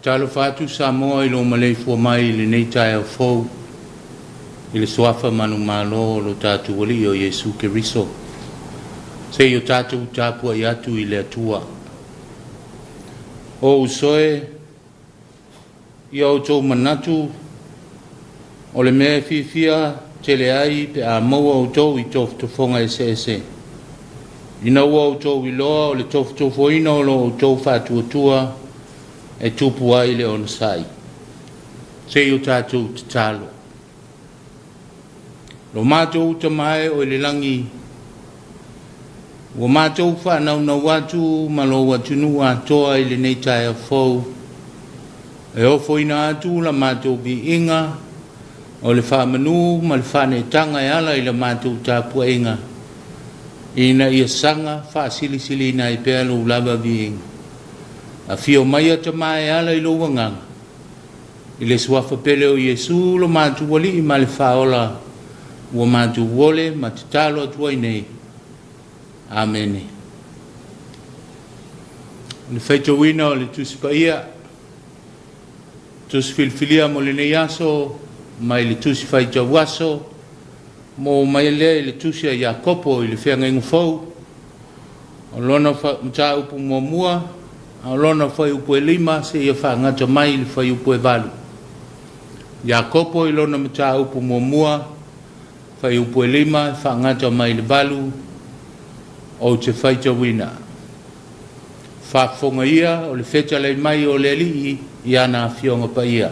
Talofatu Samoa ilo malei fua mai le nei Taeao fou i le swafa manu malo lo tatu wali o Yesu Keriso. Se yo tatu Tapua'iga i le atua. O usoe ia o tau manatu o le mea fifia tele ai pe a maua o tau i tofu tofonga ese. Ina ua o tau i loa o le tofu tofoina o lo o tau fatuatua e tupu ai le ona sai. Se yo tātou te talo. Lo mātou tamae o le langi. Wa mātou whanau na watu malo watunu atoa i le nei Taeao fou. E ofo ina atu la mātou bi inga o le whamanu ma le whane tanga e ala i la mātou Tapua'iga. Ina ia sanga whaasilisili na i pēa lo lava bi inga. A fio mai ata mai ala i lo wanganga. I le suafa pele o Yesu lo mātu wali i ma le whaola. Wa mātu wole ma te talo atua i nei. Amen. Le whaito wina o le tusipaia. Tusifilfilia mo le nei aso. Mai le tusifaita waso. Mo mai le le tusia Iakopo i le whianga ingo fau. O lona mta upu mua. Alona fai upo e lima se ia whaangata mai le fai upo e valu. Iakopo i lona mata upo mua fai upo e lima whaangata mai le valu o te whaita wina. Whafonga ia o le wheta lei mai o le li i ana fionga pa ia.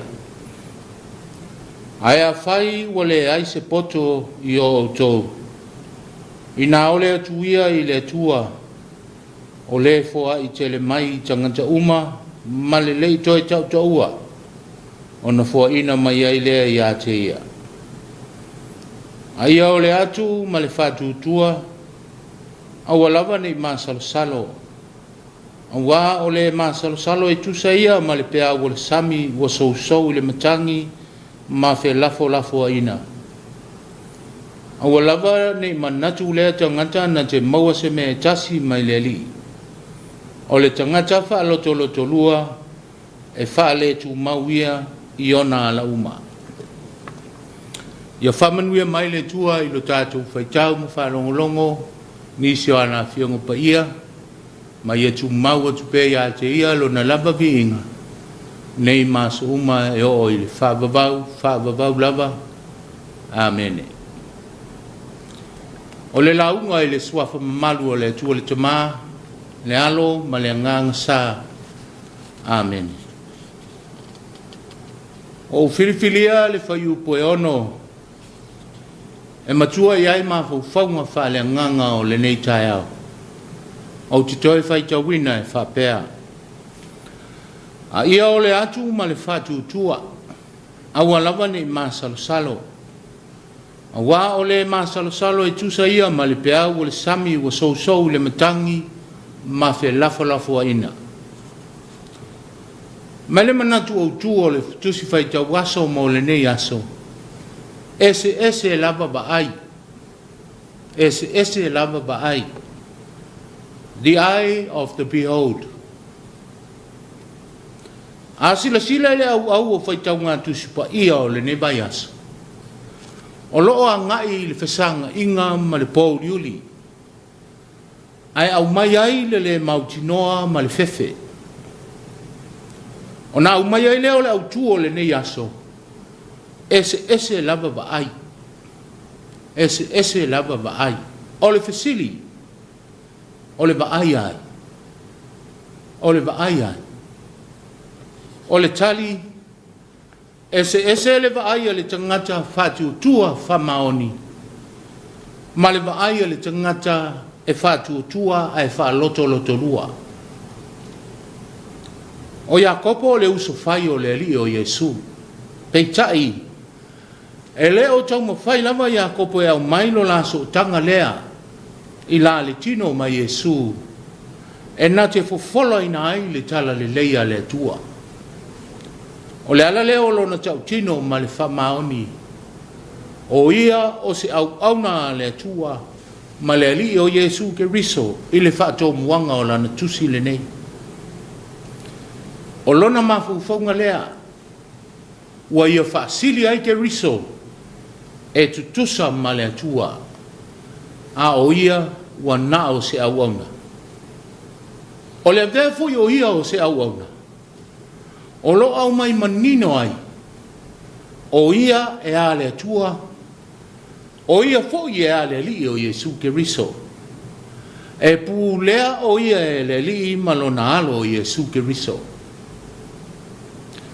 Aia whai wale ai se poto i o tau. Ina ole atu ia i le atua. O le foa i tele mai tangata uma ma le lei toi tau taua. O na foa ina mai ai lea i ate ia. Aia o le atu ma le whatu tua. Awa lava ni maa salo. Awa o le maa salo e tusa ia ma le pea o le sami wa sou le matangi ma fe lafo a ina. Awa lava ni manatu lea tangata na te maua se me tasi mai le li. O le tangata whaaloto lua e whaale tu mauia i ona ala uma. Ia whamanuia mai le tua i lo tātou whaitau ma whalongolongo nisi o ana fiongo pa ia ma ia tu maua tu pe ia te ia lo na lava vi inga. Nei maso uma e o i le whaavavau lava. Amen. O le launga i le swafa mamalu o le tua le tamaa. Le alo ma le nganga sa. Amen. O filifilia le whaiu poe ono. E matua i ai ma whaunga wha le nganga o le nei Taeao. O te toi whaita wina e whapea. A ia o le atu ma le whatu tua. Awa lava ni ma salo. A wā o le ma salo e tusa ia ma le pea o le sami wa sou le matangi. Ma fe lafo a ina. Mele manatu o tuo le tusi faita waso mo le nei aso. Ese lava ba ai. Ese lava ba ai. The eye of the behold. Asila le au o faita ngā tusi pa ia o le nei bai aso. O loo a ngai le fesanga inga ma le pou liuli. Ai au mai ai le mautinoa ma le fefe. O na au mai ai le o le au tuo le nei aso. Ese lava ba ai. Ese lava ba ai. O le fesili. O le ba ai ai. O le ba ai ai. O le tali. Ese le ba ai le tangata fatu tua famaoni. Ma le ba ai le tangata e fatu tua e fa loto lua. O Iakopo le uso fai o le ali o Yesu. Peitai. E le o tau mawhai lava Iakopo e au mailo laso tanga lea. I la le tino ma Yesu. E na te fofola ina ai le tala le leia le tua. O le ala leo lo na tau tino ma le whamaoni. O ia o se au na le tua. Ma le ali o Yesu Keriso i le whaato muanga o lana tusi le nei. O lona mafufonga lea, ua ia whaasili ai ke riso, e tutusa ma le atua, a o ia ua nao se auauna. O le vefo o ia o se auauna. O lo au mai manino ai, o ia e a le atua, o ia fo i e a le li o Yesu ke riso. E pu lea o ia e le li malona alo o Yesu ke riso.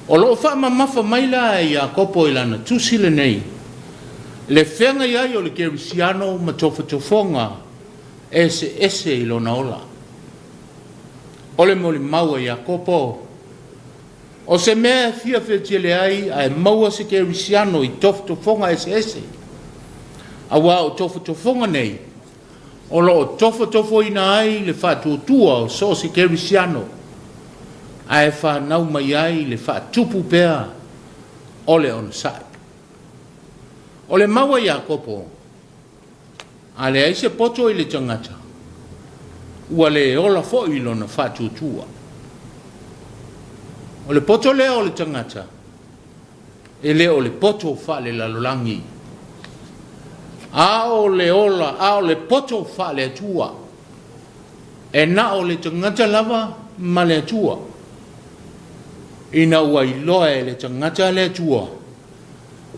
O lo fa mamafa maila e a kopo ilana tusile nei, le whenga iai o le kerisiano ma tofa ese ilona ola. O le mole maua i a kopo, o se mea fia whetile ai a e maua se kerisiano i tofa ese. Awa o tofa nei, o lo tofa ina ai le whatuotua o so se kerisiano, a e whanau mai ai le whatupu pea o le on sai. O le maua i a kopo, a le aise poto i le tangata, ua le ola fo i lona whatuotua. O le poto lea o le tangata, e le o le poto wha le lalolangi. A o le ola, a o le poto wha le atua, e na o le tangata lava ma le atua. Ina ua iloa e le tangata le atua,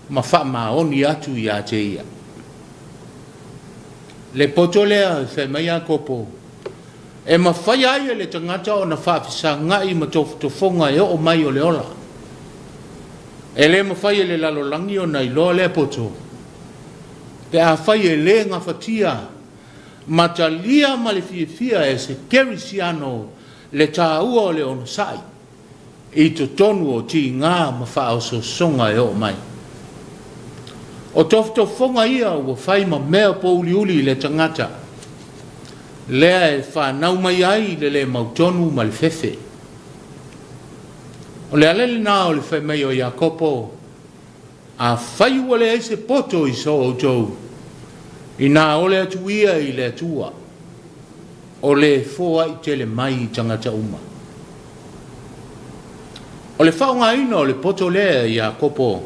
ma wha maoni atu i a te ia. Le poto lea e whai mai a kopo, e ma whai ai e le tangata o na whawhisa ngai ma tofonga e o mai o le ola. E le ma whai e le lalolangi o na iloa le poto, pe a whai e le ngā whatia, ma talia ma le fia e se kerisiano le tāua o le ono sai, i to tonu o ti ngā ma wha o so songa e o mai. O tofonga ia ua whai ma mea po uli le tangata, lea e whanau mai ai le mautonu ma le fefe. O le alele nā o le whai mai o Iakopo, a whai ua le eise poto i so o tau, i nā o le atu ia i le atua, o le fōa i tele mai i tangata uma. O le whaunga ina o le poto lea i Iakopo,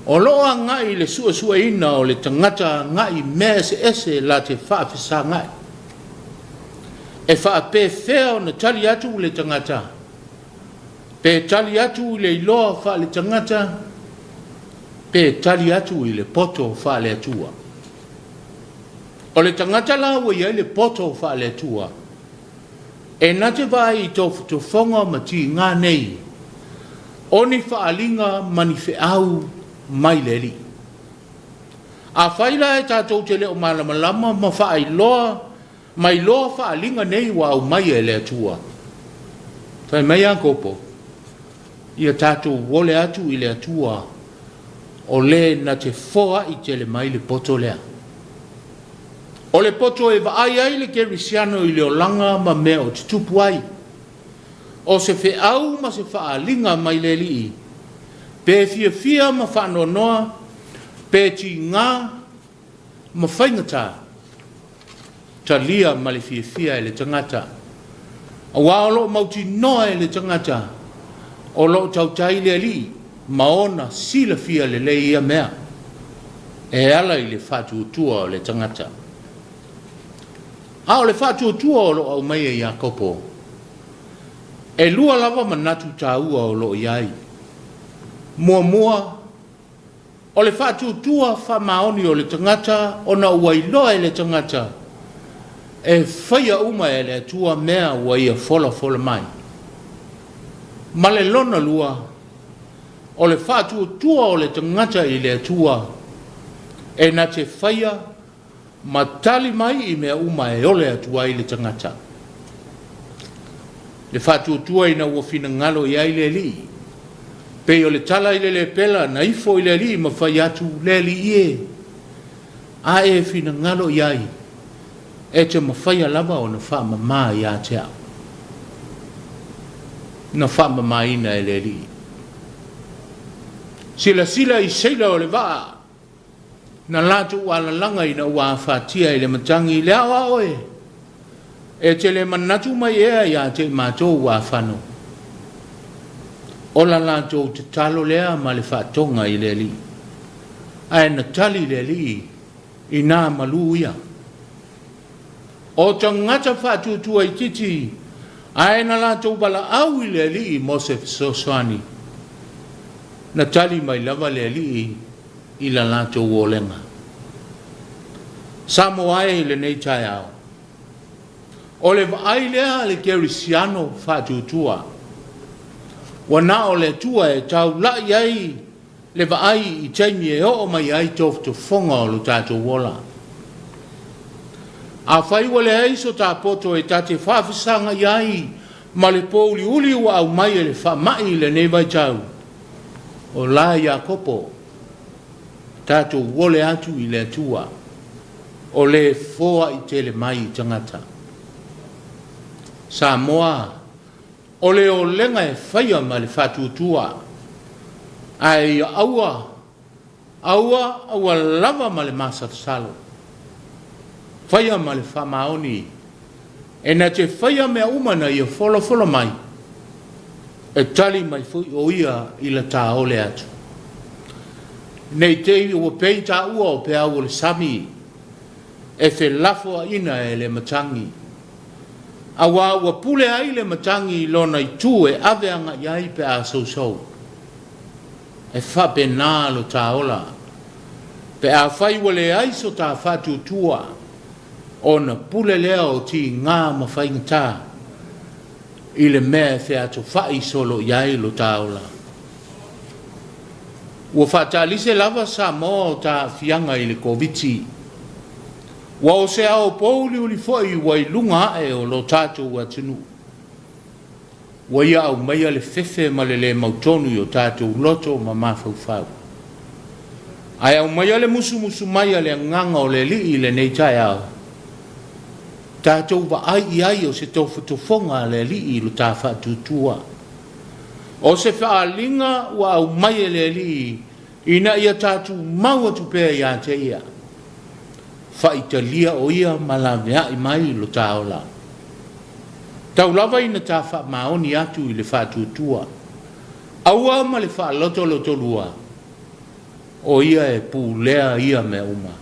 o loa ngai le sua ina o le tangata ngai mea ese la te whaafisa ngai. E whaape whea o na tali atu le tangata, pe tali atu le iloa wha le tangata, pe tali atu i le poto wha le atua. O le tangata la ua iai le poto wha le atua, e na te vai i tofonga ma ti ngā nei, o ni whaalinga mani whiau mai le li. A whaila e tātou te leo malamalama ma whaai loa, mai loa whaalinga nei wa au mai e le atua. Whai mai a kopo, ia tātou wole atu i le atua, o le na te whoa i te le mai le poto lea. O le poto e vaai ai le kerisiano i le olanga ma mea o te tupu ai. O se wheau ma se whaalinga mai le li, pe fia ma whanonoa, pe ti ngā ma whaingata, ta lia ma le fia e le tangata. A wāolo mauti noa e le tangata, o lo tautai le li, maona sila fia le ia mea, e ala i le whatuutua o le tangata. A o le whatuutua o lo au mai e Iakopo, e lua lava manatu tāua o lo iai. Mua, o le whatuutua whamaoni o le tangata, o na uailoa e le tangata, e whaia uma e le atua mea ua ia fola mai. Ma le lona lua, o le whatuutua o le tangata i le atua, e na te whaia, ma tali mai I mea uma e ole atua I le tangata. Le whatuutua ina ua whina ngalo I ai le li. Pe o le tala I le pela na ifo I le li ma whai atu le li ie. A e whina ngalo I ai. E te ma whai alava o na wha mama I a te au. Na wha mama ina e le li. Sila I seila o le waa. Na latu wala langa ina ua whatia I le matangi le awa oe. E te le manatu mai ea ia te mātou wa whano. Ola lātou te talo lea ma le whātonga i le li. Ai na tali le li i nā malu ia. O ta ngata whātutua i titi, ai na lātou bala au i le li mo se fisoswani. Na tali mai lava le li i la lātou olenga. Samoa e le nei Taeao. O le vai lea le kerisiano whātutua. Wana o le tua e tau la iai le vai i taimi e o mai ai tof to fonga o lo tātou wola. A whai wale eiso tā poto e tate whawhisanga iai ma le pōli uli ua au mai e le whamai le nevai tau. O la ia kopo tātou wole atu i le tua o le foa i tele mai i tangata. Samoa o le o lenga e whaia ma le whātutua. Ai aua lava ma le masa salo. Whaia ma le whamaoni. E na te whaia mea umana i a whola mai. E tali mai fui o ia i la tā ole atu. Nei te ua pei tā ua o pea o le sami. E whe lafo ina e le matangi. Awa ua pule ai le matangi lona i tū e aveanga iai pe a sou. E whape nā lo tā ola. Pe a whai wale ai so tā whātu tua. O na pule lea o ti ngā ma whaingata. I le mea whea to whai solo iai lo tā ola. Ua whatalise lava Samoa o tā whianga i le Komiti. Wa o se ao pōli uli fwoi wai lunga e o lo tātou wa tunu. Wa ia au maia le fefe ma le mautonu i o tātou loto ma mawhau. Ai au maia le musu maia le nganga o le li i le nei Taeao. Tātou wa ai o se tofu tofonga le li i lo tā whatutua. O se whaalinga wa au maia le li ina ia tātou maua tupea ia te ia. Whaitalia o ia malamea i mai lo tāola. Tau lava ina tā wha maoni atu i le whātutua. Aua ma le wha loto lua. O ia e pūlea ia me uma.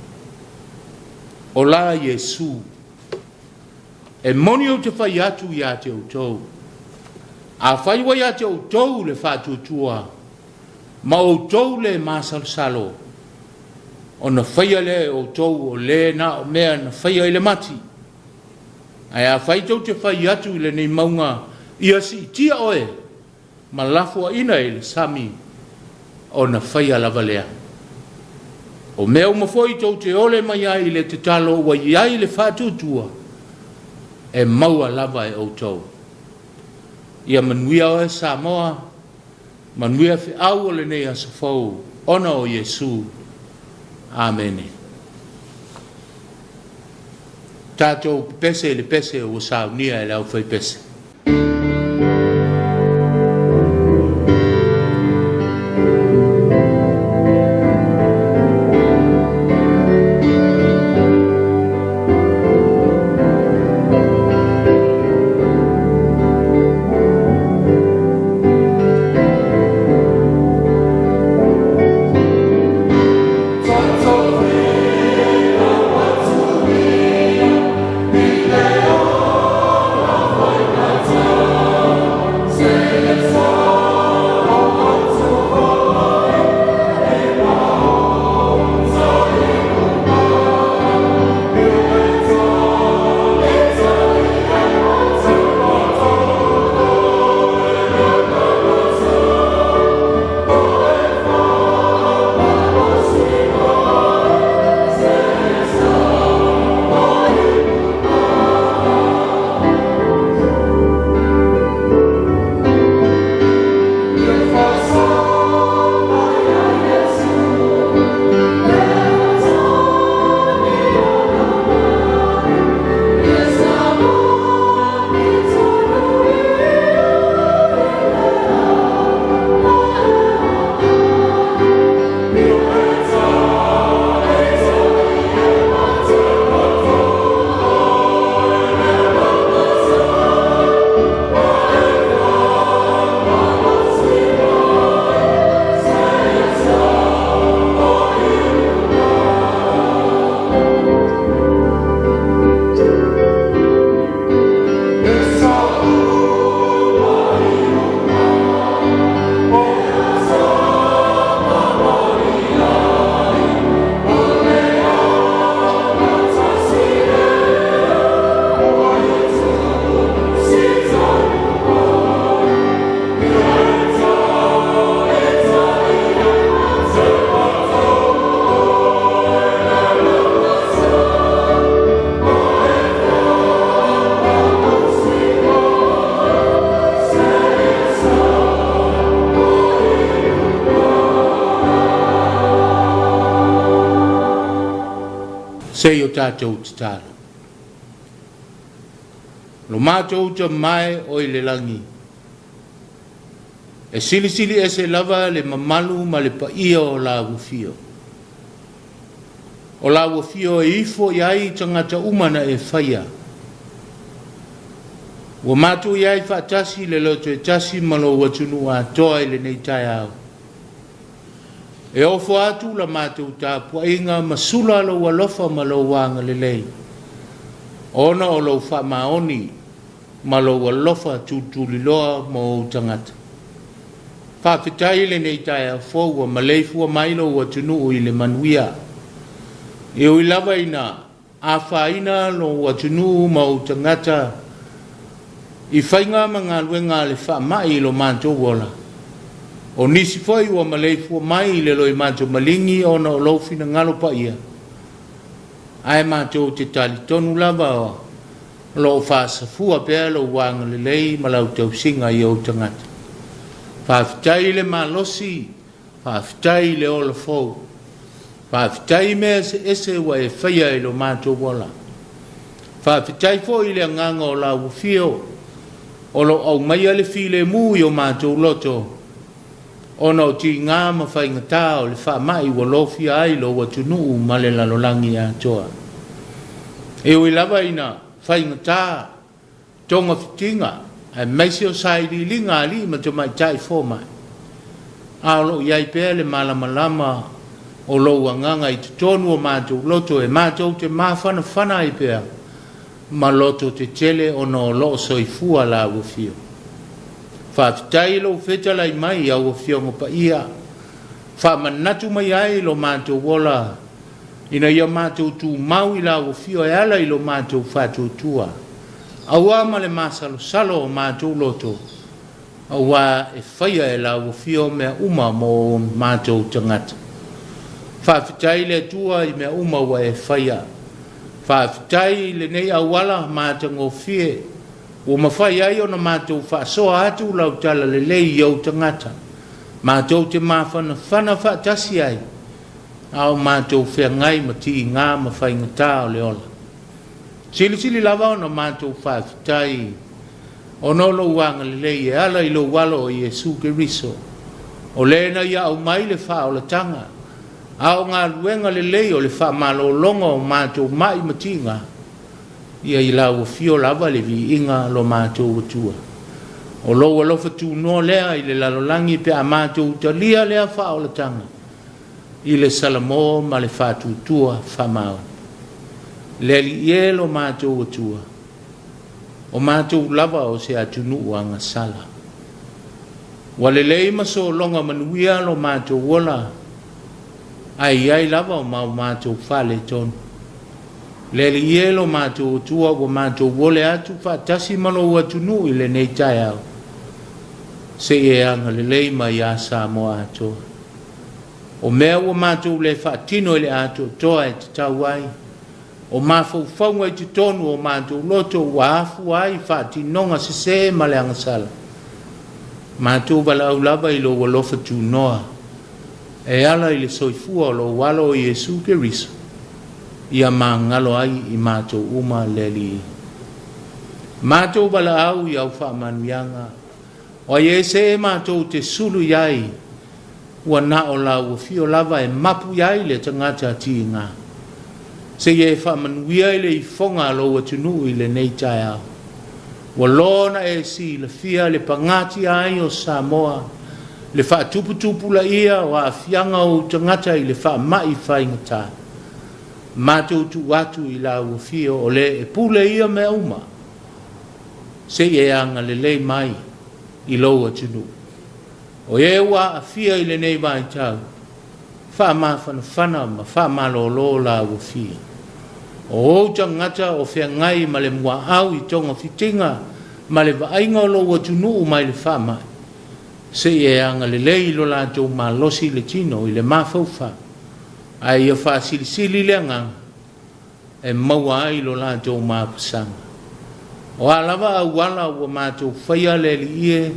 O la Yesu. E moni o te whai atu i a te outou. A whai wai a te outou le whātutua. Ma outou le masalsalo. O na whaia le o tau o le na o mea na whaia i le mati. Ai a whai tau te whai atu i le nei maunga ia si tia oe ma lafua ina i le sami o na whaia lava lea. O mea umafoi tau te ole mai ai le te talo wa iai le whātutua e maua lava e o tau. Ia manuia oe Samoa, manuia whi au o le nei asafau, ona o Yesu. Amen. Tātou pese le pese o saunia e lau whai pese. Bye. sei o tātou te tālo. Lo mātou te mai o i le langi. E sili sili e se lava le mamalu ma le paia o la wufio. O la wufio e ifo iai tangata umana e whaia. Wa mātou iai whaatasi le loto e tasi malo watunu a toa i le nei Taeao. E ofo atu la mātou Tapua'iga masula lo walofa ma lo wanga le lei. Ona o lo wha maoni ma lo walofa tutuliloa mo o tangata. Whawhitai le nei Taeao fōua ma leifua mailo wa tunu i le manuia. E ui lava ina a whaina lo wa tunu ma o tangata i whainga mga luenga le wha mai lo mātou wola. O nisi foi wa maleifu mai le loi mātou malingi o na o lofina ngalo pa ia. Ai mātou te tali tonu lava o lo whaasafua pēr lo wanga le lei ma lau tau singa i o tangata. Whawhitai le malosi, whawhitai le ola fau. Whawhitai mea se ese wa e whaia i lo mātou wola. Whawhitai foi le nganga o la wufio. O lo au mai ale file mu i o mātou loto. Ona o ti ngā mawhai ngatā o le wha mai wa lofi ai lo wa tunu ma le lalolangi a toa. E ui lava ina whai ngatā tonga fitinga e meisi o sairi linga ali ma te mai tai fō mai. A lo iai pēr le malamalama o lo wanganga i te tonu o mātou loto e mātou te mawhana whana i pēr. Ma loto te tele o no lo soifua la wafio. Whawhitai lo whetalai mai a wafio ngopa ia. Whamanatu mai ai lo mātou wola. Ina ia mātou tū mau i la wafio e ala i lo mātou whātou tua. Aua ma le masalo salo o mātou loto. Aua e whaia e la wafio mea uma mo mātou tangata. Whawhitai le tua i mea uma wa e whaia. Whawhitai le nei awala mātango fie. O mawhai ai o na mātou whaasoa atu lau tala le lei iau tangata. Mātou te mawhana whana whaatasi ai. Au mātou whea ngai ma ti ngā mawhai ngatā o le ola. Sili sili lava o na mātou whawhitai. O no lo wanga le lei e ala i lo walo o Iesu Keriso. O lena ia au mai le wha o la tanga. Au ngā luenga le lei o le wha malo longa o mātou mai matinga. Ia i lau fio lava le vi inga lo mātou watua. O lo alofa tu no lea i le lalolangi pe a mātou talia lea wha o la tanga. I le salamo ma le whātu tua wha mao. Le li ie lo mātou watua. O mātou lava o se atunu anga sala. Wa le lei maso longa manuia lo mātou wola. Ai lava o mau mātou whale tonu. Lele ielo mātou tua o mātou wole atu whaatasi malo atunu i le nei Taeao. Se e anga le lei mai a Samoa atoa. O mea o mātou le whaatino i le ato toa e te tau ai. O mawhau whaunga i te tonu o mātou loto wa afu ai whaatinonga se se ma le angasala. Mātou wala au lava i lo walofa tu noa. E ala i le soifua o lo walo i Iesu Keriso. Ia mangalo ai i mātou uma leli. Mātou wala au i au whaamanuianga. O ie se e mātou te sulu iai. Ua na o la ua fio lava e mapu iai le tangata ti ngā. Se ie whaamanuia i le i whonga lo wa tunu i le nei Taeao. Ua lona e si le fia le pangati ai o Samoa. Le whaatuputupu la ia o a fianga o tangata i le whaamai whaingata. Mātou tu watu i la uafio o le e pule ia mea uma. Se e anga le lei mai i loa tunu. O e ua a fia i le nei vai tau. Wha ma whana ma wha ma lo la uafio. O outa ngata o whea ngai ma le mua au i tonga fitinga ma le vainga o loa tunu mai le wha mai. Se e anga le lei lo la tau ma losi le tino i le mawhau wha. Ai o wha sili le ngang e maua ai lo la tau mapasanga. O alava au wala ua mātou whaia le li ie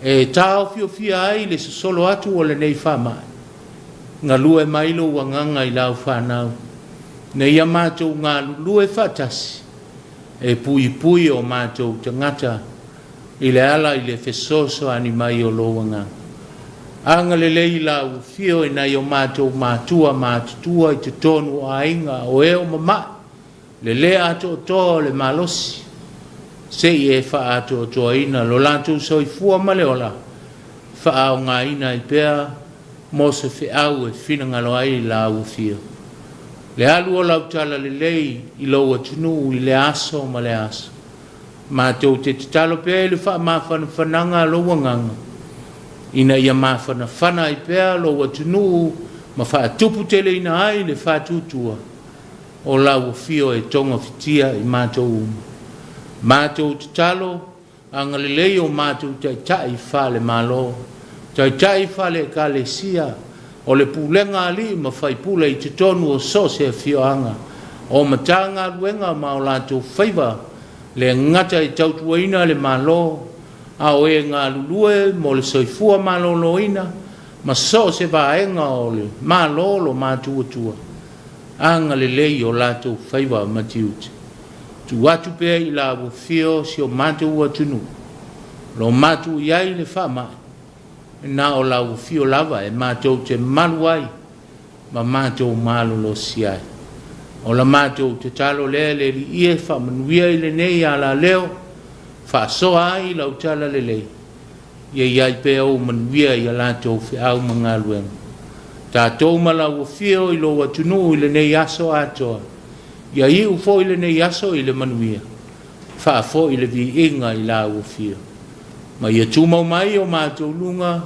e tāo fio fia ai le solo atu o le nei wha mai. Ngā lua e mailo ua nganga i lau whanau. ne ia mātou ngā lulu e whatasi, e pui o mātou tangata, i le ala i le fesoso ani mai o loanga. Anga le lei la ufio e nai o mātou mātutua i te tonu a inga o e o mama, le le ato o toa le malosi, se i e wha ato o toa ina, lo lātou soi fua male ola, wha au ngā ina i pēa, mo se whi au e whina ngalo ai la ufio. Le alu o lautala le lei i loa tunu i le aso ma le aso. Mātou te talo pēa i le wha mawhana whananga loa nganga. Ina ia mawhana whana i pēa loa tunu ma wha tupu tele ina ai le wha tutua. O lau fio e tonga fitia i mātou uma. Mātou te talo anga le lei o mātou te tai wha le malo. Te tai wha le ka le sia. O le pulenga ali ma whai pule i te tonu o so se fio anga. O matanga luenga ma o lātou whaiva. Le ngata i tautuaina le malo. A o e ngā lulue mo le soifua malo loina. Ma so se vaenga o le malo lo mātua tua. Anga le lei o lātou whaiva matiuti. Tu watu pēa i la wafio si o mātua tunu. Lo mātua iai le whamai. Na o la wafio lava e mātou te maluai. Ma mātou malo lo siai. O la mātou te talo lea le li ie whamanuia i le nei a la leo. Whaasoa ai lau tala le lei. Ia iai pēa o manuia i a lātou whiau mga luenga. Tātou mala wafio i lo watunu i le nei aso atoa. Ia i ufo i le nei aso i le manuia. Whaafo i le vi inga i la wafio. Ma ia tūmau mai o mātou lunga.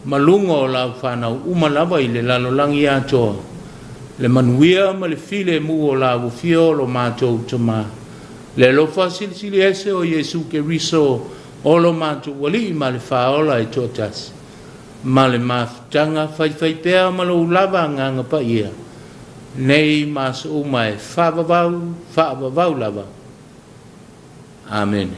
Ma lunga o lau whanau umalawa i le lalolangi atoa. Le manuia ma le file mu o la wafio lo mātou tama. Le lofa silisili ese o Yesu ke riso o lo mātou wali ma le whaola i tōtasi. Ma le mafutanga whai pēa ma lo ulava nganga pa ia. Nei mas o mai whaavavau lava. Amen.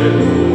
Mas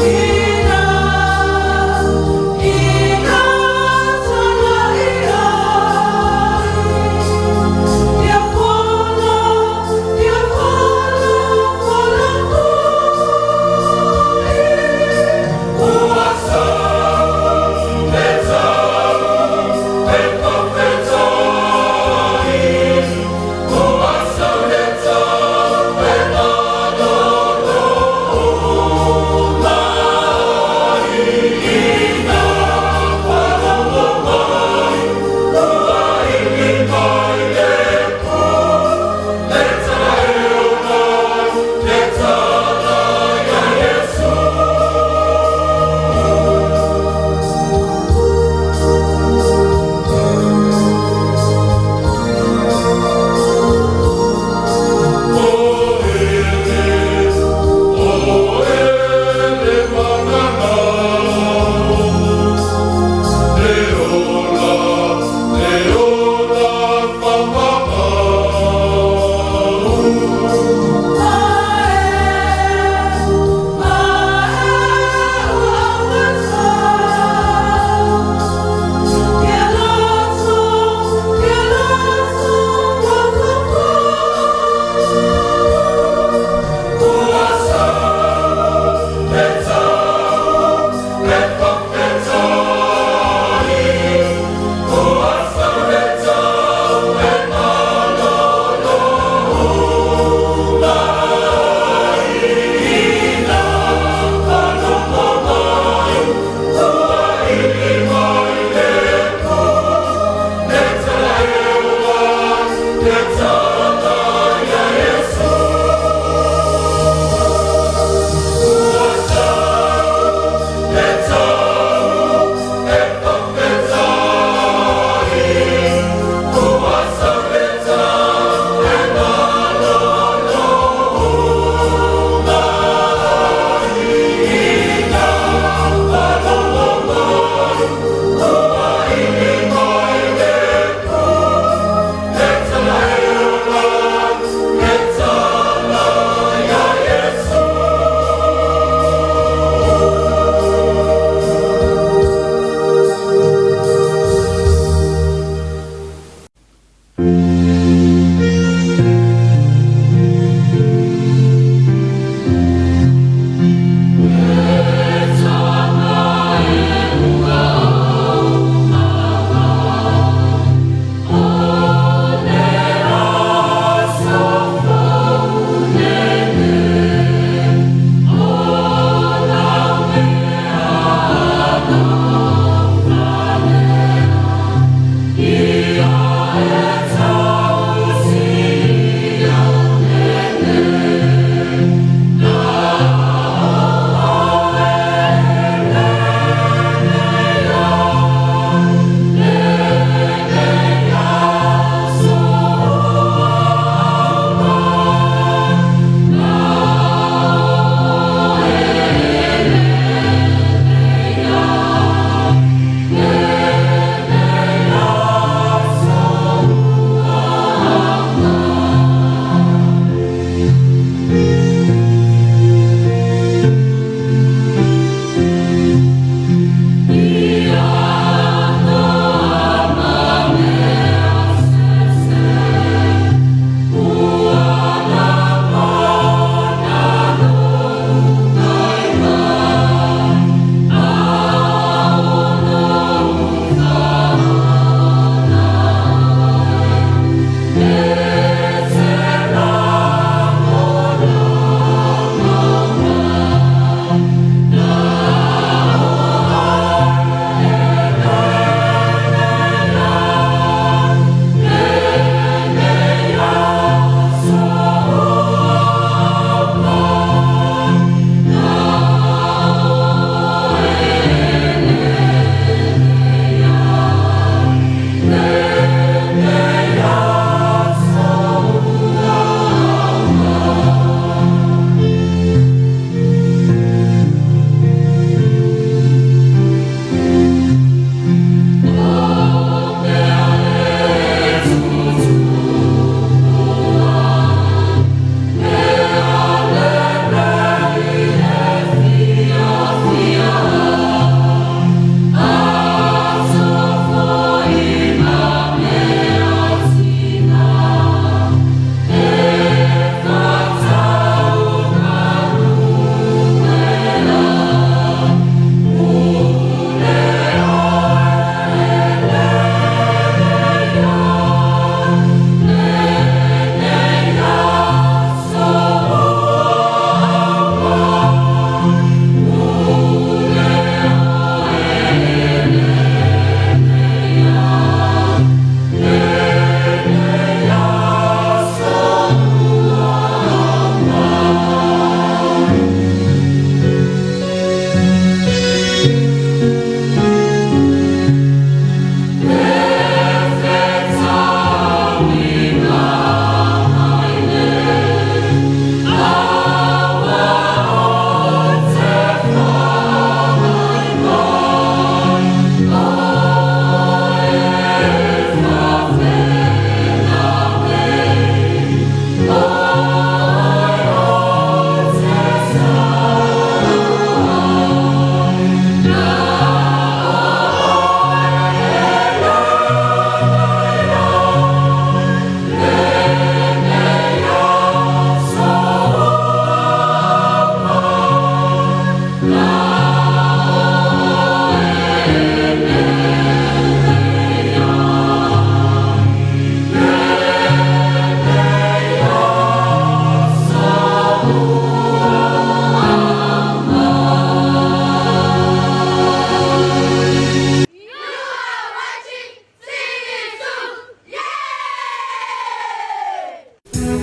We